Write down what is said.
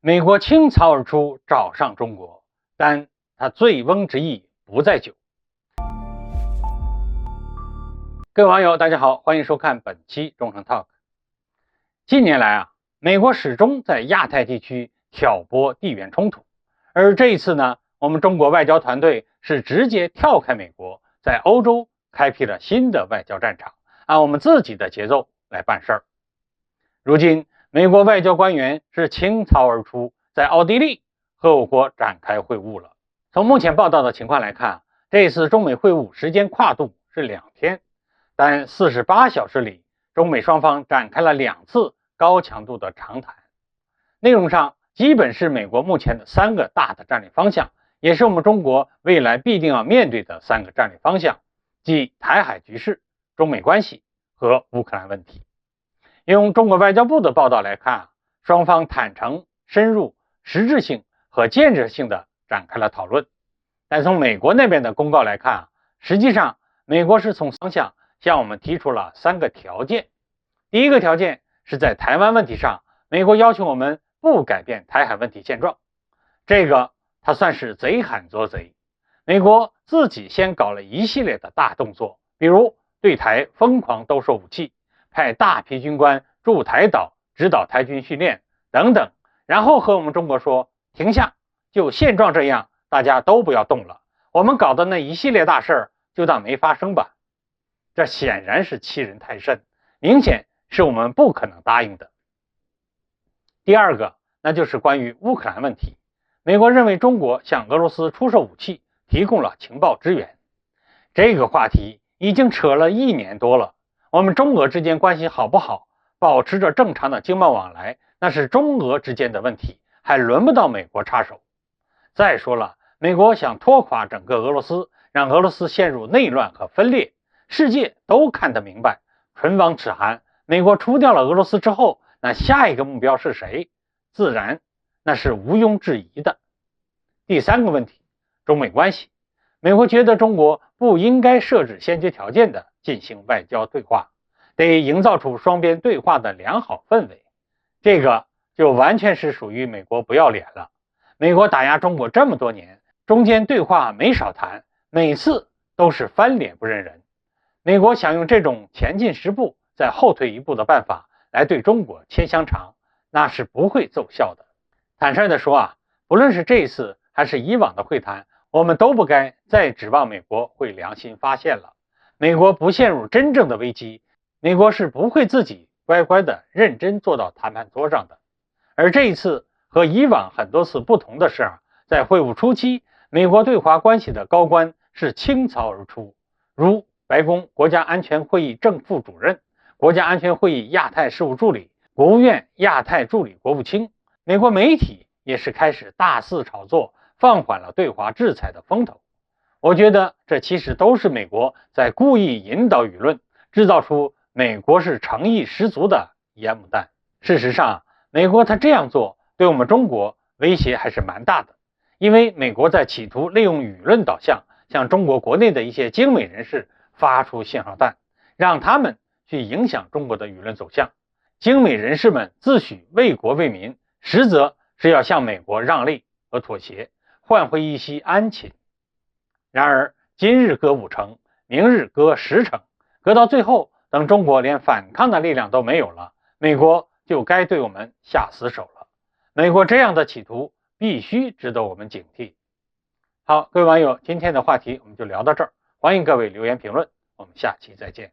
美国倾巢而出找上中国，但它醉翁之意不在酒。各位网友大家好，欢迎收看本期中诚 Talk。 近年来美国始终在亚太地区挑拨地缘冲突，而这一次呢，我们中国外交团队是直接跳开美国，在欧洲开辟了新的外交战场，按我们自己的节奏来办事儿。如今美国外交官员是倾巢而出，在奥地利和我国展开会晤了。从目前报道的情况来看，这次中美会晤时间跨度是2天，但48小时里，中美双方展开了2次高强度的长谈，内容上基本是美国目前的3个大的战略方向，也是我们中国未来必定要面对的3个战略方向，即台海局势、中美关系和乌克兰问题。用中国外交部的报道来看，双方坦诚、深入、实质性和建设性的展开了讨论。但从美国那边的公告来看，实际上美国是从方向向我们提出了3个条件。第一个条件是在台湾问题上，美国要求我们不改变台海问题现状，这个它算是贼喊捉贼。美国自己先搞了一系列的大动作，比如对台疯狂兜售武器，派大批军官驻台岛指导台军训练等等，然后和我们中国说停下，就现状这样，大家都不要动了，我们搞的那一系列大事就当没发生吧。这显然是欺人太甚，明显是我们不可能答应的。第二个，那就是关于乌克兰问题，美国认为中国向俄罗斯出售武器，提供了情报支援。这个话题已经扯了1年多了，我们中俄之间关系好不好，保持着正常的经贸往来，那是中俄之间的问题，还轮不到美国插手。再说了，美国想拖垮整个俄罗斯，让俄罗斯陷入内乱和分裂，世界都看得明白，唇亡齿寒。美国除掉了俄罗斯之后，那下一个目标是谁？自然那是毋庸置疑的。第3个问题，中美关系，美国觉得中国不应该设置先决条件的进行外交对话，得营造出双边对话的良好氛围。这个就完全是属于美国不要脸了。美国打压中国这么多年，中间对话没少谈，每次都是翻脸不认人。美国想用这种前进10步再后退1步的办法来对中国牵香肠，那是不会奏效的。坦率地说不论是这一次还是以往的会谈，我们都不该再指望美国会良心发现了。美国不陷入真正的危机，美国是不会自己乖乖的认真坐到谈判桌上的。而这一次和以往很多次不同的是在会晤初期，美国对华关系的高官是倾巢而出，如白宫国家安全会议正副主任、国家安全会议亚太事务助理、国务院亚太助理国务卿。美国媒体也是开始大肆炒作，放缓了对华制裁的风头。我觉得这其实都是美国在故意引导舆论，制造出美国是诚意十足的烟幕弹。事实上，美国他这样做对我们中国威胁还是蛮大的，因为美国在企图利用舆论导向，向中国国内的一些精美人士发出信号弹，让他们去影响中国的舆论走向。精美人士们自诩为国为民，实则是要向美国让利和妥协，换回一息安寝。然而今日割5成，明日割10成，割到最后，等中国连反抗的力量都没有了，美国就该对我们下死手了。美国这样的企图必须值得我们警惕。好，各位网友，今天的话题我们就聊到这儿，欢迎各位留言评论，我们下期再见。